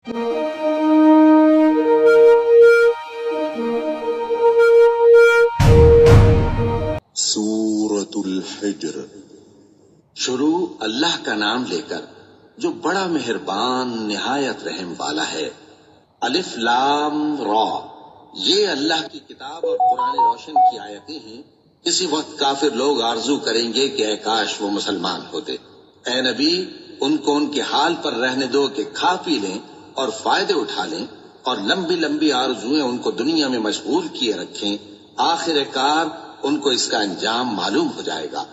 سورۃ الحجر۔ شروع اللہ کا نام لے کر جو بڑا مہربان نہایت رحم والا ہے۔ الف لام را، یہ اللہ کی کتاب اور قرآن روشن کی آیتیں ہیں۔ کسی وقت کافر لوگ آرزو کریں گے کہ اے کاش وہ مسلمان ہوتے۔ اے نبی، ان کو ان کے حال پر رہنے دو کہ کھا پی لیں اور فائدے اٹھا لیں، اور لمبی لمبی آرزویں ان کو دنیا میں مشغول کیے رکھیں۔ آخر کار ان کو اس کا انجام معلوم ہو جائے گا۔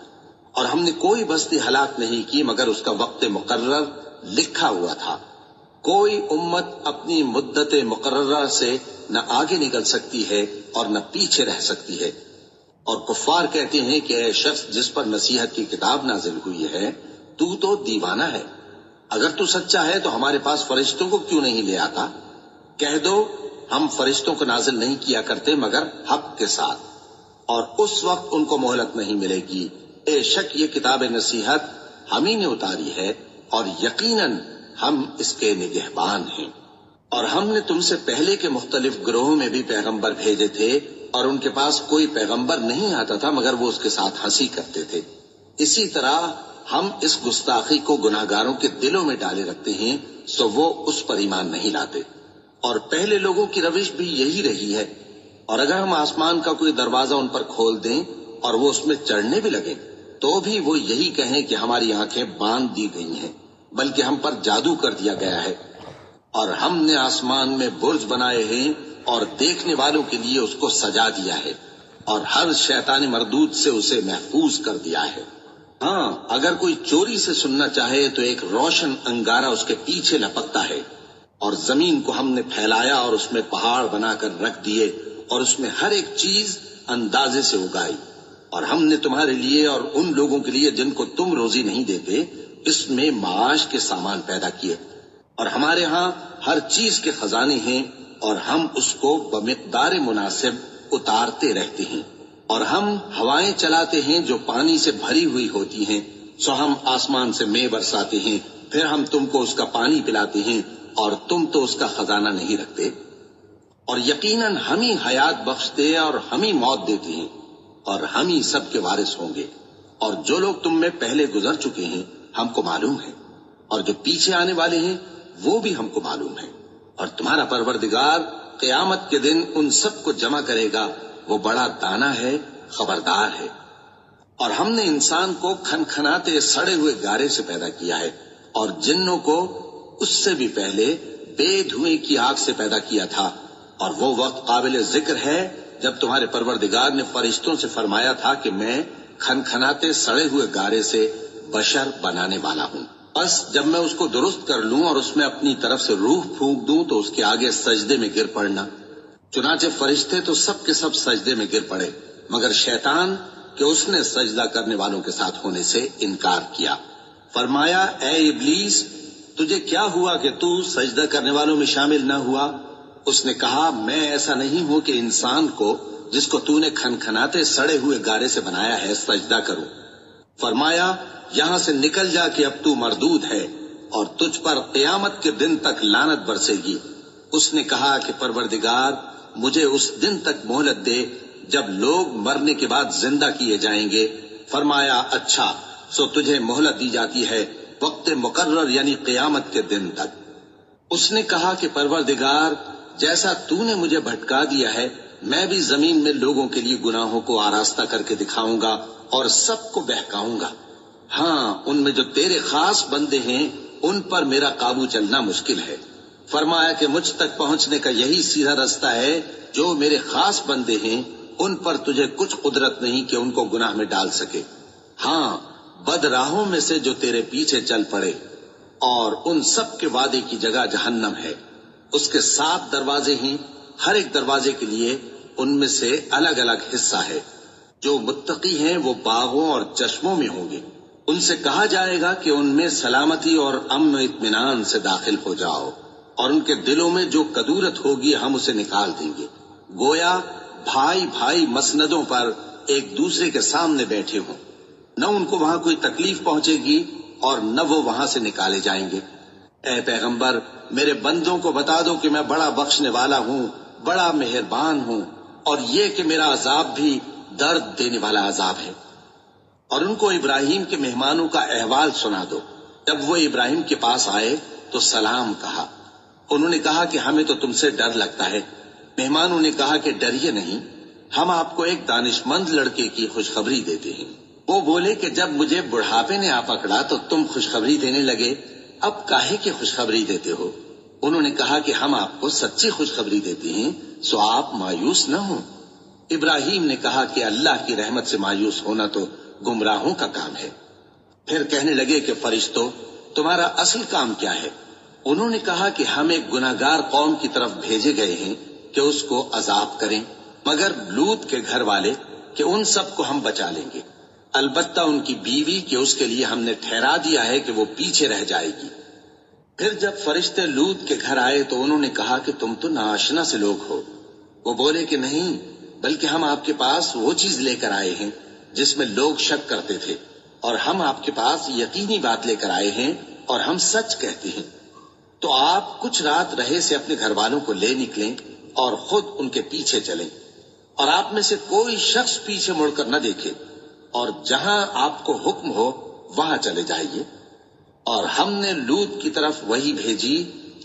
اور ہم نے کوئی بستی ہلاک نہیں کی مگر اس کا وقت مقرر لکھا ہوا تھا۔ کوئی امت اپنی مدت مقررہ سے نہ آگے نکل سکتی ہے اور نہ پیچھے رہ سکتی ہے۔ اور کفار کہتے ہیں کہ اے شخص جس پر نصیحت کی کتاب نازل ہوئی ہے، تو دیوانہ ہے۔ اگر تو سچا ہے تو ہمارے پاس فرشتوں کو کیوں نہیں لے آتا؟ کہہ دو ہم فرشتوں کو نازل نہیں کیا کرتے مگر حق کے ساتھ، اور اس وقت ان کو مہلت نہیں ملے گی۔ بے شک یہ کتاب نصیحت ہم ہی نے اتاری ہے، اور یقیناً ہم اس کے نگہبان ہیں۔ اور ہم نے تم سے پہلے کے مختلف گروہوں میں بھی پیغمبر بھیجے تھے، اور ان کے پاس کوئی پیغمبر نہیں آتا تھا مگر وہ اس کے ساتھ ہنسی کرتے تھے۔ اسی طرح ہم اس گستاخی کو گناہگاروں کے دلوں میں ڈالے رکھتے ہیں، سو وہ اس پر ایمان نہیں لاتے۔ اور پہلے لوگوں کی روش بھی یہی رہی ہے۔ اور اگر ہم آسمان کا کوئی دروازہ ان پر کھول دیں اور وہ اس میں چڑھنے بھی لگیں تو بھی وہ یہی کہیں کہ ہماری آنکھیں باندھ دی گئی ہیں، بلکہ ہم پر جادو کر دیا گیا ہے۔ اور ہم نے آسمان میں برج بنائے ہیں اور دیکھنے والوں کے لیے اس کو سجا دیا ہے، اور ہر شیطان مردود سے اسے محفوظ کر دیا ہے۔ ہاں، اگر کوئی چوری سے سننا چاہے تو ایک روشن انگارہ اس کے پیچھے لپکتا ہے۔ اور زمین کو ہم نے پھیلایا اور اس میں پہاڑ بنا کر رکھ دیے، اور اس میں ہر ایک چیز اندازے سے اگائی۔ اور ہم نے تمہارے لیے اور ان لوگوں کے لیے جن کو تم روزی نہیں دیتے اس میں معاش کے سامان پیدا کیے۔ اور ہمارے ہاں ہر چیز کے خزانے ہیں، اور ہم اس کو بمقدار مناسب اتارتے رہتے ہیں۔ اور ہم ہوائیں چلاتے ہیں جو پانی سے بھری ہوئی ہوتی ہیں، سو ہم آسمان سے مے برساتے ہیں، پھر ہم تم کو اس کا پانی پلاتے ہیں، اور تم تو اس کا خزانہ نہیں رکھتے۔ اور یقیناً ہم ہی حیات بخشتے اور ہم ہی موت دیتے ہیں، اور ہم ہی سب کے وارث ہوں گے۔ اور جو لوگ تم میں پہلے گزر چکے ہیں ہم کو معلوم ہے، اور جو پیچھے آنے والے ہیں وہ بھی ہم کو معلوم ہے۔ اور تمہارا پروردگار قیامت کے دن ان سب کو جمع کرے گا، وہ بڑا دانا ہے، خبردار ہے۔ اور ہم نے انسان کو کھنکھناتے سڑے ہوئے گارے سے پیدا کیا ہے، اور جنوں کو اس سے بھی پہلے بے دھوئیں کی آگ سے پیدا کیا تھا۔ اور وہ وقت قابل ذکر ہے جب تمہارے پروردگار نے فرشتوں سے فرمایا تھا کہ میں کھنکھناتے سڑے ہوئے گارے سے بشر بنانے والا ہوں، بس جب میں اس کو درست کر لوں اور اس میں اپنی طرف سے روح پھونک دوں تو اس کے آگے سجدے میں گر پڑنا۔ چنانچہ فرشتے تو سب کے سب سجدے میں گر پڑے مگر شیطان کہ اس نے سجدہ کرنے والوں کے ساتھ ہونے سے انکار کیا۔ فرمایا اے ابلیس، تجھے کیا ہوا کہ تو سجدہ کرنے والوں میں شامل نہ ہوا؟ اس نے کہا میں ایسا نہیں ہوں کہ انسان کو جس کو تو نے کھنکھناتے سڑے ہوئے گارے سے بنایا ہے سجدہ کروں۔ فرمایا یہاں سے نکل جا کہ اب تو مردود ہے، اور تجھ پر قیامت کے دن تک لعنت برسے گی۔ اس نے کہا کہ پروردگار مجھے اس دن تک مہلت دے جب لوگ مرنے کے بعد زندہ کیے جائیں گے۔ فرمایا اچھا، سو تجھے مہلت دی جاتی ہے وقت مقرر یعنی قیامت کے دن تک۔ اس نے کہا کہ پروردگار جیسا تو نے مجھے بھٹکا دیا ہے میں بھی زمین میں لوگوں کے لیے گناہوں کو آراستہ کر کے دکھاؤں گا اور سب کو بہکاؤں گا۔ ہاں، ان میں جو تیرے خاص بندے ہیں ان پر میرا قابو چلنا مشکل ہے۔ فرمایا کہ مجھ تک پہنچنے کا یہی سیدھا رستہ ہے، جو میرے خاص بندے ہیں ان پر تجھے کچھ قدرت نہیں کہ ان کو گناہ میں ڈال سکے۔ ہاں، بد راہوں میں سے جو تیرے پیچھے چل پڑے، اور ان سب کے وعدے کی جگہ جہنم ہے۔ اس کے 7 دروازے ہیں، ہر ایک دروازے کے لیے ان میں سے الگ الگ حصہ ہے۔ جو متقی ہیں وہ باغوں اور چشموں میں ہوں گے۔ ان سے کہا جائے گا کہ ان میں سلامتی اور امن و اطمینان سے داخل ہو جاؤ، اور ان کے دلوں میں جو کدورت ہوگی ہم اسے نکال دیں گے، گویا بھائی بھائی مسندوں پر ایک دوسرے کے سامنے بیٹھے ہوں۔ نہ ان کو وہاں کوئی تکلیف پہنچے گی اور نہ وہ وہاں سے نکالے جائیں گے۔ اے پیغمبر میرے بندوں کو بتا دو کہ میں بڑا بخشنے والا ہوں، بڑا مہربان ہوں، اور یہ کہ میرا عذاب بھی درد دینے والا عذاب ہے۔ اور ان کو ابراہیم کے مہمانوں کا احوال سنا دو۔ جب وہ ابراہیم کے پاس آئے تو سلام کہا۔ انہوں نے کہا کہ ہمیں تو تم سے ڈر لگتا ہے۔ مہمانوں نے کہا کہ ڈریے نہیں، ہم آپ کو ایک دانشمند لڑکے کی خوشخبری دیتے ہیں۔ وہ بولے کہ جب مجھے بڑھاپے نے آ پکڑا تو تم خوشخبری دینے لگے، اب کاہے کی خوشخبری دیتے ہو؟ انہوں نے کہا کہ ہم آپ کو سچی خوشخبری دیتے ہیں، سو آپ مایوس نہ ہوں۔ ابراہیم نے کہا کہ اللہ کی رحمت سے مایوس ہونا تو گمراہوں کا کام ہے۔ پھر کہنے لگے کہ فرشتوں، تمہارا اصل کام کیا ہے؟ انہوں نے کہا کہ ہم ایک گناہگار قوم کی طرف بھیجے گئے ہیں کہ اس کو عذاب کریں، مگر لوط کے گھر والے کہ ان سب کو ہم بچا لیں گے، البتہ ان کی بیوی کہ اس کے لیے ہم نے ٹھہرا دیا ہے کہ وہ پیچھے رہ جائے گی۔ پھر جب فرشتے لوط کے گھر آئے تو انہوں نے کہا کہ تم تو ناآشنا سے لوگ ہو۔ وہ بولے کہ نہیں، بلکہ ہم آپ کے پاس وہ چیز لے کر آئے ہیں جس میں لوگ شک کرتے تھے، اور ہم آپ کے پاس یقینی بات لے کر آئے ہیں اور ہم سچ کہتے ہیں۔ تو آپ کچھ رات رہے سے اپنے گھر والوں کو لے نکلیں اور خود ان کے پیچھے چلیں، اور آپ میں سے کوئی شخص پیچھے مڑ کر نہ دیکھے، اور جہاں آپ کو حکم ہو وہاں چلے جائیے۔ اور ہم نے لوط کی طرف وہی بھیجی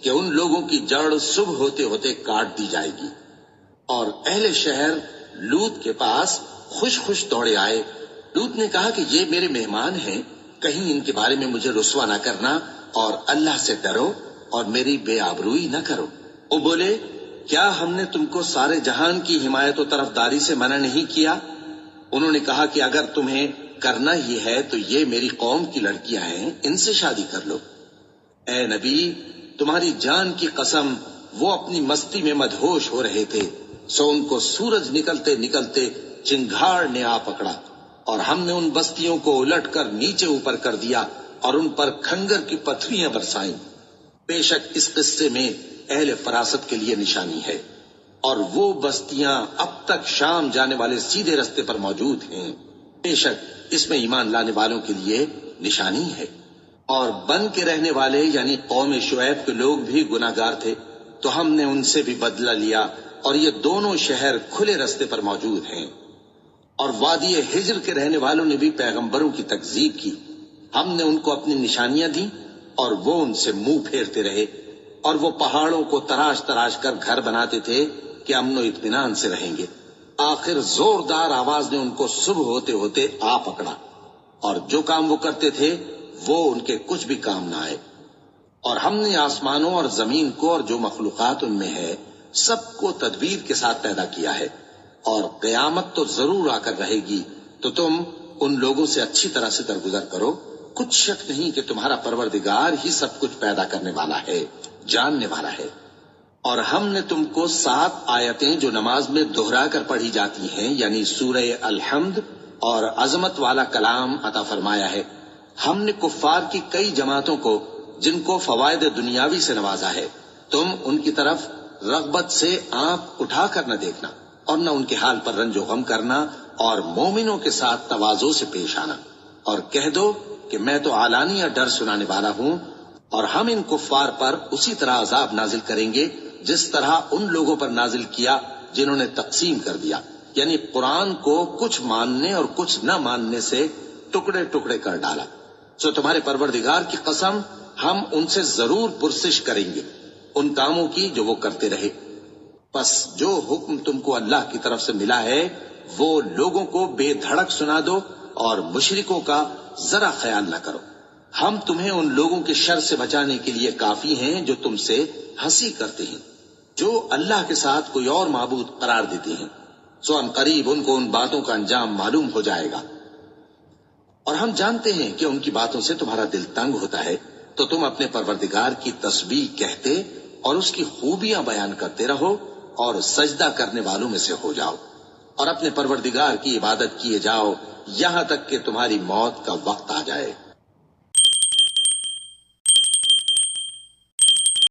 کہ ان لوگوں کی جڑ صبح ہوتے ہوتے کاٹ دی جائے گی۔ اور اہل شہر لوط کے پاس خوش خوش دوڑے آئے۔ لوط نے کہا کہ یہ میرے مہمان ہیں، کہیں ان کے بارے میں مجھے رسوا نہ کرنا، اور اللہ سے ڈرو اور میری بے آبروئی نہ کرو۔ وہ بولے، کیا ہم نے تم کو سارے جہان کی حمایت و طرفداری سے منع نہیں کیا؟ انہوں نے کہا کہ اگر تمہیں کرنا ہی ہے تو یہ میری قوم کی لڑکیاں ہیں، ان سے شادی کر لو۔ اے نبی، تمہاری جان کی قسم، وہ اپنی مستی میں مدہوش ہو رہے تھے، سو ان کو سورج نکلتے نکلتے چنگھاڑ نے آ پکڑا، اور ہم نے ان بستیوں کو الٹ کر نیچے اوپر کر دیا اور ان پر کھنگر کی پتھریاں برسائیں۔ بے شک اس قصے میں اہل فراست کے لیے نشانی ہے، اور وہ بستیاں اب تک شام جانے والے سیدھے رستے پر موجود ہیں۔ بے شک اس میں ایمان لانے والوں کے لیے نشانی ہے۔ اور بن کے رہنے والے یعنی قوم شعیب کے لوگ بھی گناہگار تھے، تو ہم نے ان سے بھی بدلہ لیا، اور یہ دونوں شہر کھلے رستے پر موجود ہیں۔ اور وادی ہجر کے رہنے والوں نے بھی پیغمبروں کی تکذیب کی، ہم نے ان کو اپنی نشانیاں دی اور وہ ان سے منہ پھیرتے رہے، اور وہ پہاڑوں کو تراش تراش کر گھر بناتے تھے کہ امن و اطمینان سے رہیں گے۔ آخر زوردار آواز نے ان کو صبح ہوتے ہوتے آ پکڑا، اور جو کام وہ کرتے تھے وہ ان کے کچھ بھی کام نہ آئے۔ اور ہم نے آسمانوں اور زمین کو اور جو مخلوقات ان میں ہے سب کو تدبیر کے ساتھ پیدا کیا ہے، اور قیامت تو ضرور آ کر رہے گی، تو تم ان لوگوں سے اچھی طرح سے درگزر کرو۔ کچھ شک نہیں کہ تمہارا پروردگار ہی سب کچھ پیدا کرنے والا ہے، جاننے والا ہے۔ اور ہم نے تم کو 7 آیتیں جو نماز میں دہرا کر پڑھی جاتی ہیں، یعنی سورہ الحمد اور عظمت والا کلام عطا فرمایا ہے۔ ہم نے کفار کی کئی جماعتوں کو جن کو فوائد دنیاوی سے نوازا ہے، تم ان کی طرف رغبت سے آنکھ اٹھا کر نہ دیکھنا، اور نہ ان کے حال پر رنج و غم کرنا، اور مومنوں کے ساتھ تواضع سے پیش آنا، اور کہہ دو کہ میں تو علانیہ ڈر سنانے والا ہوں، اور ہم ان کفار پر اسی طرح عذاب نازل کریں گے جس طرح ان لوگوں پر نازل کیا جنہوں نے تقسیم کر دیا، یعنی قرآن کو کچھ ماننے اور کچھ نہ ماننے سے ٹکڑے ٹکڑے کر ڈالا۔ سو تمہارے پروردگار کی قسم، ہم ان سے ضرور پرسش کریں گے ان کاموں کی جو وہ کرتے رہے۔ پس جو حکم تم کو اللہ کی طرف سے ملا ہے وہ لوگوں کو بے دھڑک سنا دو، اور مشرکوں کا ذرا خیال نہ کرو۔ ہم تمہیں ان لوگوں کے شر سے بچانے کے لیے کافی ہیں جو تم سے ہنسی کرتے ہیں، جو اللہ کے ساتھ کوئی اور معبود قرار دیتے ہیں، سو ان قریب ان کو ان باتوں کا انجام معلوم ہو جائے گا۔ اور ہم جانتے ہیں کہ ان کی باتوں سے تمہارا دل تنگ ہوتا ہے، تو تم اپنے پروردگار کی تسبیح کہتے اور اس کی خوبیاں بیان کرتے رہو، اور سجدہ کرنے والوں میں سے ہو جاؤ، اور اپنے پروردگار کی عبادت کیے جاؤ یہاں تک کہ تمہاری موت کا وقت آ جائے۔